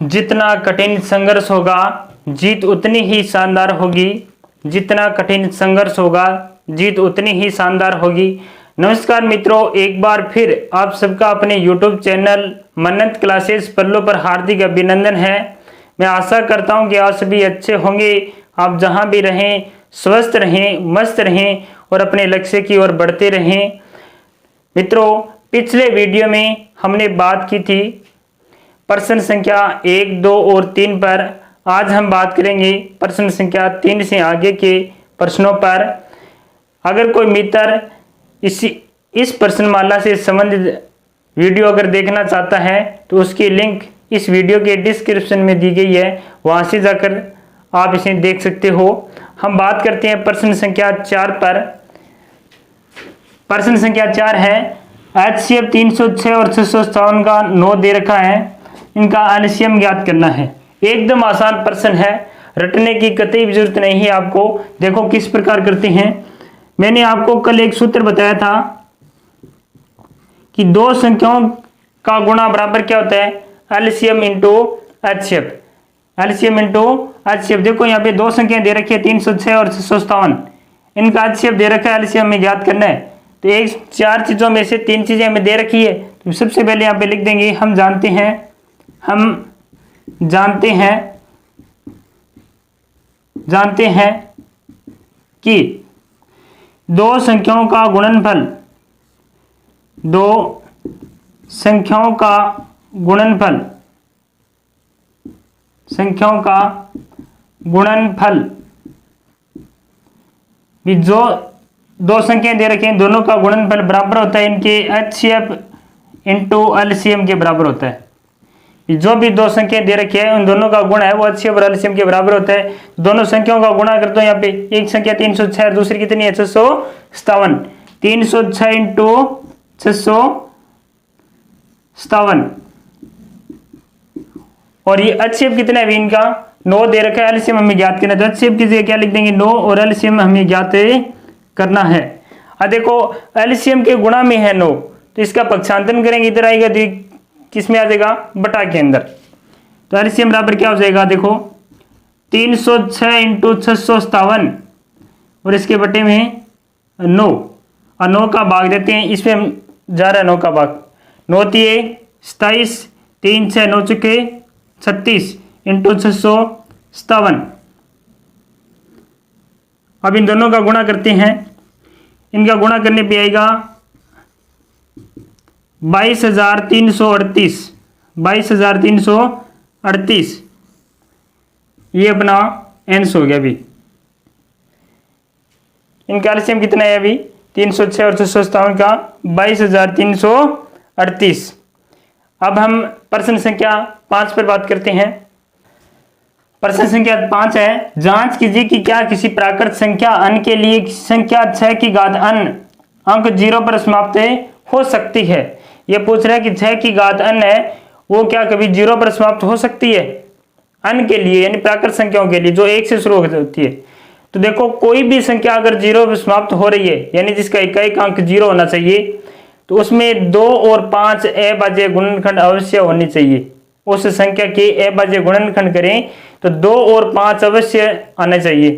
जितना कठिन संघर्ष होगा जीत उतनी ही शानदार होगी। जितना कठिन संघर्ष होगा जीत उतनी ही शानदार होगी। नमस्कार मित्रों, एक बार फिर आप सबका अपने YouTube चैनल मन्नत क्लासेस पल्लो पर हार्दिक अभिनंदन है। मैं आशा करता हूं कि आप सभी अच्छे होंगे। आप जहां भी रहें स्वस्थ रहें, मस्त रहें और अपने लक्ष्य की ओर बढ़ते रहें। मित्रों, पिछले वीडियो में हमने बात की थी प्रश्न संख्या 1, 2 और 3 पर। आज हम बात करेंगे प्रश्न संख्या 3 से आगे के प्रश्नों पर। अगर कोई मित्र इस प्रश्नमाला से संबंधित वीडियो अगर देखना चाहता है तो उसकी लिंक इस वीडियो के डिस्क्रिप्शन में दी गई है, वहां से जाकर आप इसे देख सकते हो। हम बात करते हैं प्रश्न संख्या 4 पर। प्रश्न संख्या 4 है HCF 306 और 657 का 9 दे रखा है, इनका एलसीएम ज्ञात करना है। एकदम आसान प्रश्न है, रटने की कतई भी जरूरत नहीं है आपको। देखो किस प्रकार करते हैं। मैंने आपको कल एक सूत्र बताया था कि दो संख्याओं का गुणा बराबर क्या होता है, LCM into HCF. LCM into HCF. देखो यहाँ पे दो संख्याएं दे रखी है 306 और 657, इनका एचसीएफ दे रखा है, एलसीएम में ज्ञात करना है। तो एक 4 चीजों में से 3 चीजें हमें दे रखी है, तो सबसे पहले यहाँ पे लिख देंगे हम जानते हैं कि दो संख्याओं का गुणनफल भी जो दो संख्याएं दे रखे हैं दोनों का गुणनफल बराबर होता है इनके एचसीएफ इंटू एलसीएम के बराबर होता है। जो भी दो संख्याएं दे रखी है उन दोनों का गुणा है वो एचसीएफ और एलसीएम के बराबर होता है। दोनों संख्याओं का गुणा करते हैं यहाँ पे, एक संख्या 306 और दूसरी कितनी है 657। 306 इंटू 657 और ये एचसीएफ कितना है इनका 9 दे रखा है, एलसीएम हमें ज्ञात करना है। तो एचसीएफ की जगह क्या लिख देंगे 9 और एलसीएम हमें ज्ञात करना है। अब देखो एलसीएम के गुणा में है 9, तो इसका पक्षांतरण करेंगे, इधर आएगा किस में आ जाएगा बटा के अंदर। तो एलसीएम बराबर क्या हो जाएगा, देखो 306 इंटू 657 और इसके बटे में 9 और 9 का भाग देते हैं, इसमें हम जा रहा है 9 का भाग। 9 तिये 27, 3 6 9 चुके 36 इंटू 657। अब इन दोनों का गुणा करते हैं, इनका गुणा करने पे आएगा 22,338। 22,338 ये अपना आंसर हो गया। अभी इनका एलसीएम कितना है अभी 306 और 657 का 22,338। अब हम प्रश्न संख्या 5 पर बात करते हैं। प्रश्न संख्या 5 है जांच कीजिए कि क्या किसी प्राकृत संख्या n के लिए संख्या 6 की घात n अंक 0 पर समाप्त हो सकती है। यह पूछ रहा है कि 6 की घात n है वो क्या कभी 0 पर समाप्त हो सकती है n के लिए, यानी प्राकृत संख्याओं के लिए जो 1 से शुरू होती है। तो देखो कोई भी संख्या अगर 0 पर समाप्त हो रही है यानी जिसका इकाई अंक 0 होना चाहिए, तो उसमें 2 और 5 अभाज्य गुणनखंड अवश्य होनी चाहिए। उस संख्या के अभाज्य गुणनखंड करें तो 2 और 5 अवश्य आना चाहिए,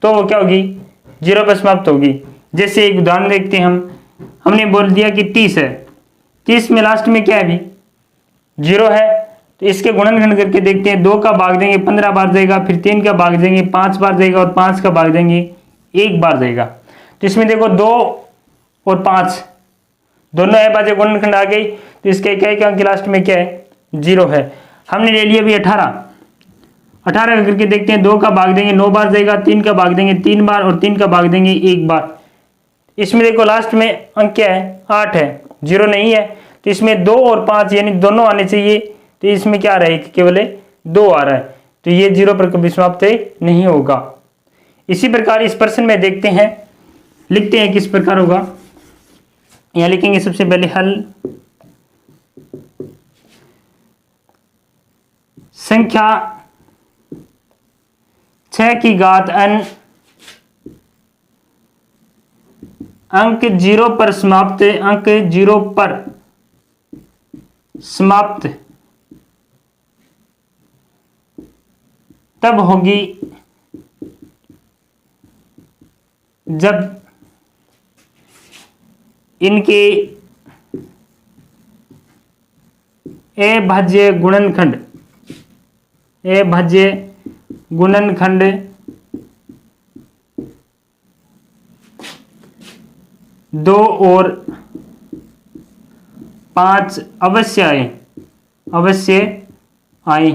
तो वो क्या होगी 0 पर समाप्त होगी। जैसे एक उदाहरण देखते हैं हमने बोल दिया कि 30 है, 30 में लास्ट में क्या है अभी 0 है, तो इसके गुणनखंड करके देखते हैं। 2 का भाग देंगे 15 बार जाएगा, फिर 3 का भाग देंगे 5 बार जाएगा और 5 का भाग देंगे 1 बार जाएगा। तो इसमें देखो 2 और 5 दोनों अभाज्य गुणनखंड आ गई, तो इसके इकाई के अंक लास्ट में क्या है 0 है। हमने ले लिया अभी 18 करके देखते हैं। 2 का भाग देंगे 9 बार जाएगा, 3 का भाग देंगे 3 बार और 3 का भाग देंगे 1 बार। इसमें देखो लास्ट में अंक क्या है 8 है, 0 नहीं है, तो इसमें 2 और 5 यानी दोनों आने चाहिए, तो इसमें क्या आ रहा है केवल 2 आ रहा है, तो ये 0 पर कभी समाप्त नहीं होगा। इसी प्रकार इस प्रश्न में देखते हैं, लिखते हैं किस प्रकार होगा। यहां लिखेंगे सबसे पहले हल संख्या 6 की घात n अंक 0 पर समाप्त तब होगी जब इनके अभाज्य गुणनखंड दो और 5 अवश्य आए।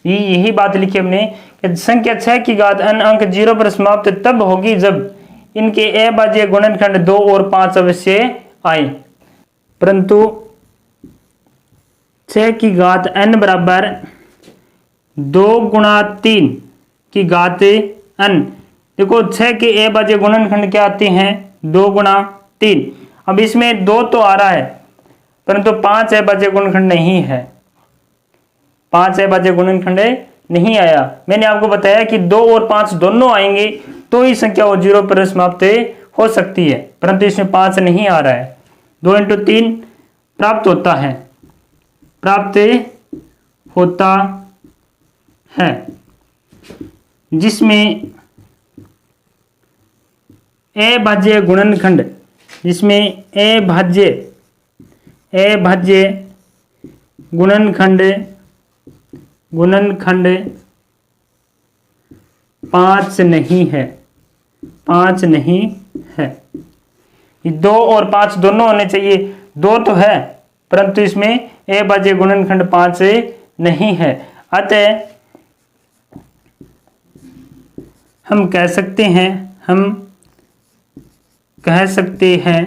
यही बात लिखी हमने कि संख्या 6 की घात n अंक 0 पर समाप्त तब होगी जब इनके अभाज्य गुणनखंड 2 और 5 अवश्य आए। परंतु 6 की घात n बराबर 2 गुणा 3 की घात n। देखो 6 के अभाज्य गुणनखंड क्या आते हैं? 2 गुणा 3। अब इसमें 2 तो आ रहा है परंतु 5 अभाज्य गुणनखंड नहीं है। 5 अभाज्य गुणनखंड नहीं आया। मैंने आपको बताया कि 2 और 5 दोनों आएंगे तो ही संख्या वो 0 पर समाप्त हो सकती है, परंतु इसमें 5 नहीं आ रहा है। 2 इंटू 3 प्राप्त होता है जिसमें अभाज्य गुणनखंड 5 नहीं है। 2 और 5 दोनों होने चाहिए। 2 तो है परंतु इसमें अभाज्य गुणनखंड 5 नहीं है। अतः हम कह सकते हैं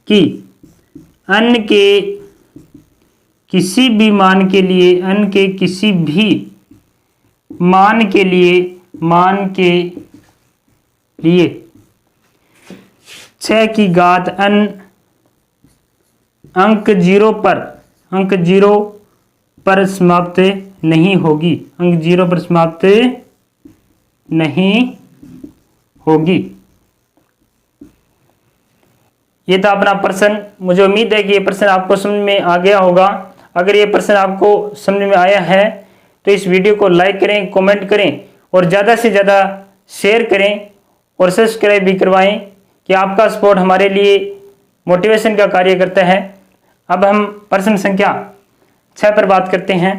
कि n के किसी भी मान के लिए 6 की घात n अंक 0 पर समाप्त नहीं होगी। अंक 0 पर समाप्त नहीं होगी। ये था अपना प्रश्न। मुझे उम्मीद है कि ये प्रश्न आपको समझ में आ गया होगा। अगर ये प्रश्न आपको समझ में आया है तो इस वीडियो को लाइक करें, कमेंट करें और ज़्यादा से ज़्यादा शेयर करें और सब्सक्राइब भी करवाएं कि आपका सपोर्ट हमारे लिए मोटिवेशन का कार्य करता है। अब हम प्रश्न संख्या 6 पर बात करते हैं।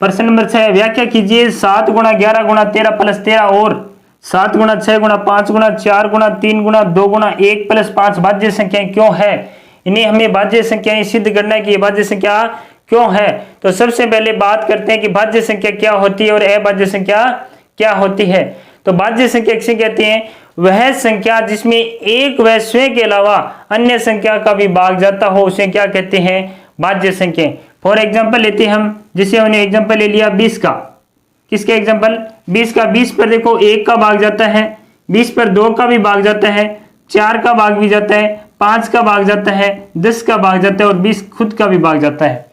प्रश्न नंबर 6, व्याख्या कीजिए 7 गुणा 11 गुणा 13 प्लस 13 और 7 गुणा 6 गुणा 5 गुणा 4 गुणा 3 गुणा 2 गुणा 1 प्लस 5 भाज्य संख्याएं क्यों है। इन्हें हमें भाज्य संख्याएं सिद्ध करना है कि ये भाज्य संख्या क्यों है। तो सबसे पहले बात करते हैं कि भाज्य संख्या क्या होती है और अभाज्य संख्या क्या होती है। तो भाज्य संख्या किसे कहते हैं? वह संख्या जिसमें एक व स्वयं के अलावा अन्य संख्या का भी भाग जाता हो उसे क्या कहते हैं? भाज्य संख्या। फॉर एग्जाम्पल लेते हैं हम, जिसे हमने एग्जाम्पल ले लिया 20 का। किसका एग्जाम्पल? 20 का। 20 पर देखो 1 का भाग जाता है, 20 पर 2 का भी भाग जाता है, 4 का भाग भी जाता है, 5 का भाग जाता है, 10 का भाग जाता है और 20 खुद का भी भाग जाता है।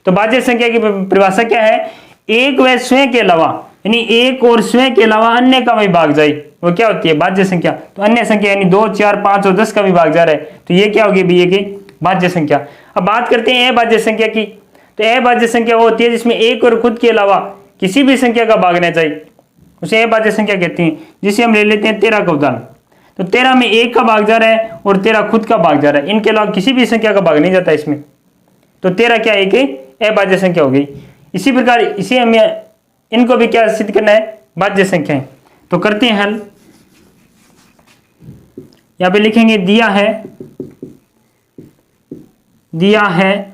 तो भाज्य संख्या की परिभाषा क्या है? एक व स्वयं के अलावा, यानी एक और स्वयं के अलावा अन्य का भी भाग जाए, वो क्या होती है? भाज्य संख्या। तो अन्य संख्या यानी 2, 4, 5 और 10 का भी भाग जा रहा है तो ये क्या होगी भैया की? भाज्य संख्या। अब बात करते हैं अभाज्य संख्या की। तो अभाज्य संख्या वो होती है जिसमें एक और खुद के अलावा किसी भी संख्या का भाग न जाए, उसे अभाज्य संख्या कहते हैं। जिसे हम ले लेते हैं 13 का उदाहरण। तो 13 में 1 का भाग जा रहा है और 13 खुद का भाग जा रहा है, इनके अलावा किसी भी संख्या का भाग नहीं जाता इसमें। तो 13 क्या है? एक अभाज्य संख्या हो गई। इसी प्रकार इसे हमें इनको भी क्या सिद्ध करना है? भाज्य संख्याएं। तो करते हैं हल। यहां पे लिखेंगे दिया है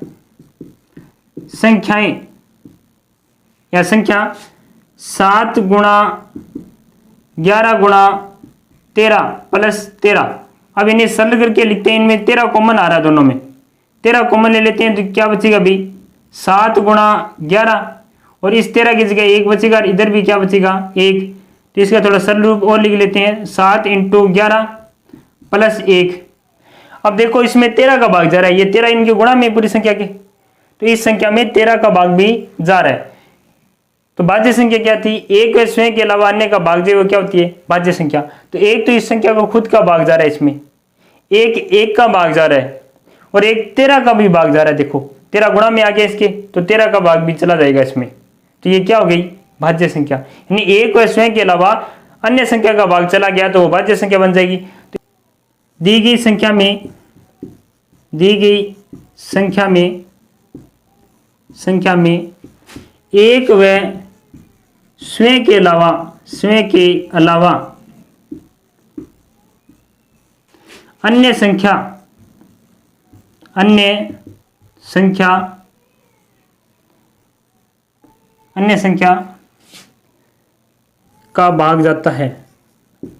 संख्याएं या संख्या 7 गुणा 11 गुणा 13 प्लस 13। अब इन्हें सरल करके लिखते हैं। इनमें 13 कॉमन आ रहा है, दोनों में 13 कॉमन ले लेते हैं तो क्या बचेगा भी? 7 गुणा 11 और इस 13 की जगह 1 बचेगा, इधर भी क्या बचेगा? 1। तो इसका थोड़ा सरल रूप और लिख लेते हैं, 7 × 11 प्लस 1। अब देखो इसमें 13 का भाग जा रहा है, ये 13 इनके गुणा में पूरी संख्या के, तो इस संख्या में 13 का भाग भी जा रहा है। तो भाज्य संख्या क्या थी? एक व स्वयं के अलावा अन्य का भाग जाए वो क्या होती है? भाज्य संख्या। तो एक तो इस संख्या को खुद का भाग जा रहा है, इसमें एक का भाग जा रहा है और एक 13 का भी भाग जा रहा है, देखो 13 गुणा में आ गया इसके, तो 13 का भाग भी चला जाएगा इसमें, तो ये क्या हो गई भाज्य संख्या। यानी एक व स्वयं के अलावा अन्य संख्या का भाग चला गया तो वो भाज्य संख्या बन जाएगी। तो दी गई संख्या में एक व स्वयं के अलावा अन्य संख्या का भाग जाता है,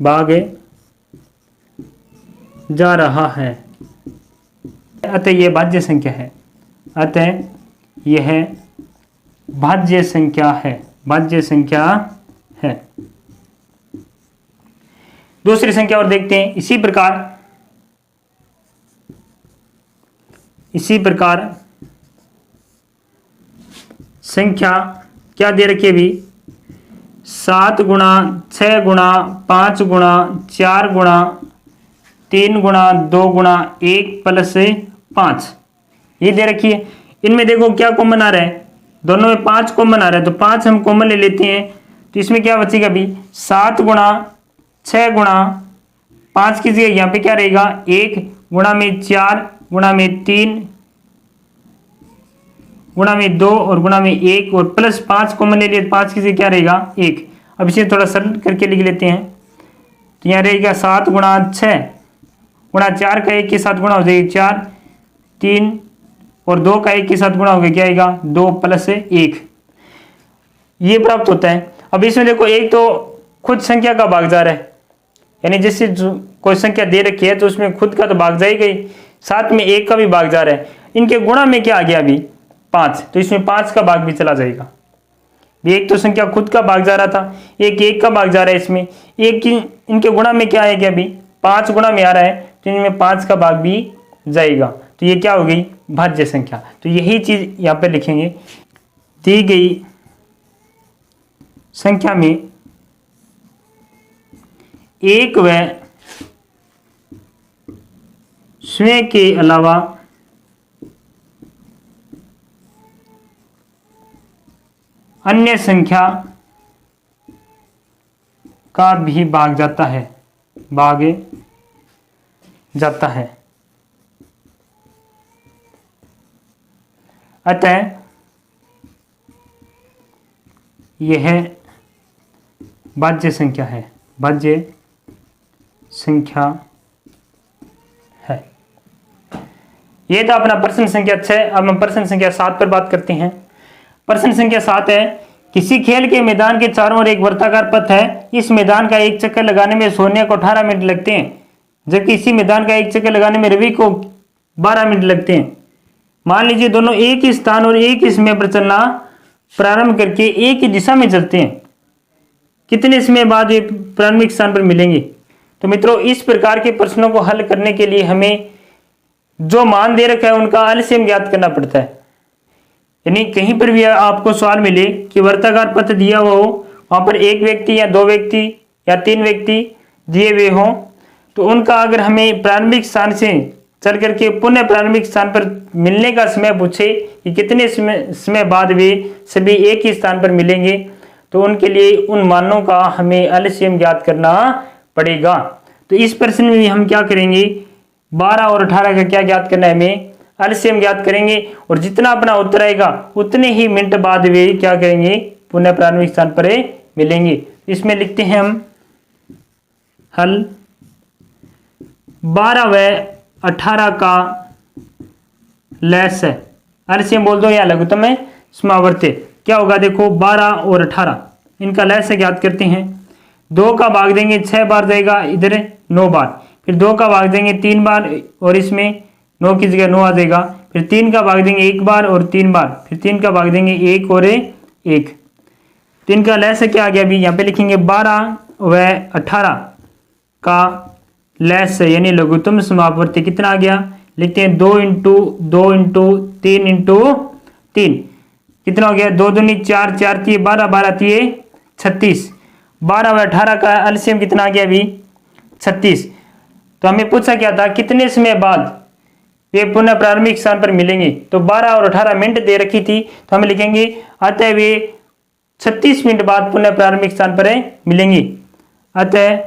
भाग जा रहा है, अतः यह भाज्य संख्या है, भाज्य संख्या है। दूसरी संख्या और देखते हैं। इसी प्रकार संख्या क्या दे रखी है अभी, 7 गुणा 6 गुणा 5 गुणा 4 गुणा 3 गुणा 2 गुणा 1 प्लस 5 ये दे रखी है। इनमें देखो क्या कॉमन आ रहा है, दोनों में 5 कॉमन आ रहा है, तो 5 हम कॉमन ले लेते हैं, तो इसमें क्या बचेगा अभी 7 गुणा 6 गुणा 5 की जगह यहाँ पे क्या रहेगा 1 गुणा में 4 गुणा में 3 गुणा में 2 और गुणा में 1 और प्लस 5 कॉमन ले लिए, 5 की जगह क्या रहेगा 1। अब इसे थोड़ा सरल करके लिख लेते हैं, तो यहाँ रहेगा 7 गुणा 6 गुणा 4 का 1 के साथ गुणा हो जाएगा 4, 3 और 2 का 1 के साथ गुणा हो गया, क्या आएगा 2 प्लस 1, ये प्राप्त होता है। अब इसमें देखो एक तो खुद संख्या का भाग जा रहा है, यानी जैसे कोई संख्या दे रखी है तो उसमें खुद का तो भाग जाएगा ही, साथ में 1 का भी भाग जा रहा है। इनके गुणा में क्या आ गया अभी 5, तो इसमें 5 का भाग भी चला जाएगा। एक तो संख्या खुद का भाग जा रहा था, एक 1 का भाग जा रहा है, इसमें एक की इनके गुणा में क्या आएगा अभी 5 गुणा में आ रहा है, तो इनमें 5 का भाग भी जाएगा, तो ये क्या हो गई भाज्य संख्या। तो यही चीज यहाँ पे लिखेंगे, दी गई संख्या में एक व स्वयं के अलावा अन्य संख्या का भी भाग जाता है, अतः यह भाज्य संख्या है, यह था अपना प्रश्न संख्या 6। अब हम प्रश्न संख्या 7 पर बात करते हैं। प्रश्न संख्या 7 है, किसी खेल के मैदान के चारों ओर एक वर्ताकार पथ है, इस मैदान का एक चक्कर लगाने में सोनिया को 18 मिनट लगते हैं, जबकि इसी मैदान का एक चक्कर लगाने में रवि को 12 मिनट लगते हैं। मान लीजिए दोनों एक ही स्थान और एक ही समय पर चलना प्रारंभ करके एक ही दिशा में चलते हैं, कितने समय बाद ये प्रारंभिक स्थान पर मिलेंगे। तो मित्रों इस प्रकार के प्रश्नों को हल करने के लिए हमें जो मान दे रखा है उनका एलसीएम ज्ञात करना पड़ता है। यानी कहीं पर भी आपको सवाल मिले कि वर्ताकार पथ दिया हुआ हो, वहां पर एक व्यक्ति या 2 व्यक्ति या 3 व्यक्ति दिए हुए हों, तो उनका अगर हमें प्रारंभिक स्थान से चल करके पुनः प्रारंभिक स्थान पर मिलने का समय पूछे कि कितने समय बाद वे सभी एक ही स्थान पर मिलेंगे, तो उनके लिए उन मानों का हमें एलसीएम ज्ञात करना पड़ेगा। तो इस प्रश्न में भी हम क्या करेंगे, 12 और 18 का क्या ज्ञात करना है, हमें एलसीएम ज्ञात करेंगे, और जितना अपना उत्तर आएगा उतने ही मिनट बाद वे क्या करेंगे, पुनः प्रारंभिक स्थान पर मिलेंगे। इसमें लिखते हैं हम हल, 12 व 18 का लैस है, एलसीएम बोल दो या लघुत्तम है समावर्ती, क्या होगा देखो 12 और 18 इनका लैस ज्ञात करते हैं। 2 का भाग देंगे 6 बार जाएगा, इधर 9 बार, फिर 2 का भाग देंगे 3 बार और इसमें 9 की जगह 9 आ जाएगा, फिर 3 का भाग देंगे 1 बार और 3 बार, फिर 3 का भाग देंगे 1 और 1। तो इनका लैस क्या आ गया, अभी यहाँ पे लिखेंगे 12 व 18 का लैस यानी लघुत्तम समापवर्ती कितना आ गया, लिखते हैं 2 इंटू 2 इंटू 3 इंटू 3, कितना हो गया 2 दूनी 4, 4 3 12, 12 3 36, 12 व 18 का एलसीएम कितना आ गया अभी 36। तो हमें पूछा क्या था, कितने समय बाद वे पुनः प्रारंभिक स्थान पर मिलेंगे। तो 12 और 18 मिनट दे रखी थी, तो हम लिखेंगे अतः वे 36 मिनट बाद पुनः प्रारंभिक स्थान पर मिलेंगे। अतः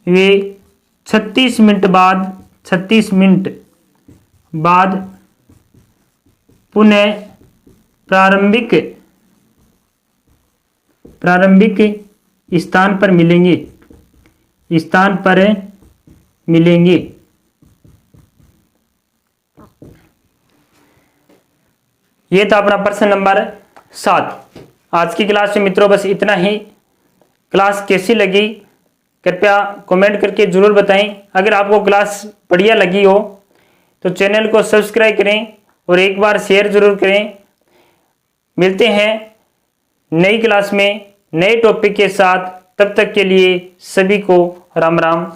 वे 36 मिनट बाद पुनः प्रारंभिक स्थान पर मिलेंगे। ये था अपना प्रश्न नंबर 7। आज की क्लास में मित्रों बस इतना ही। क्लास कैसी लगी कृपया कमेंट करके जरूर बताएं। अगर आपको क्लास बढ़िया लगी हो तो चैनल को सब्सक्राइब करें और एक बार शेयर जरूर करें। मिलते हैं नई क्लास में नए टॉपिक के साथ, तब तक के लिए सभी को राम राम।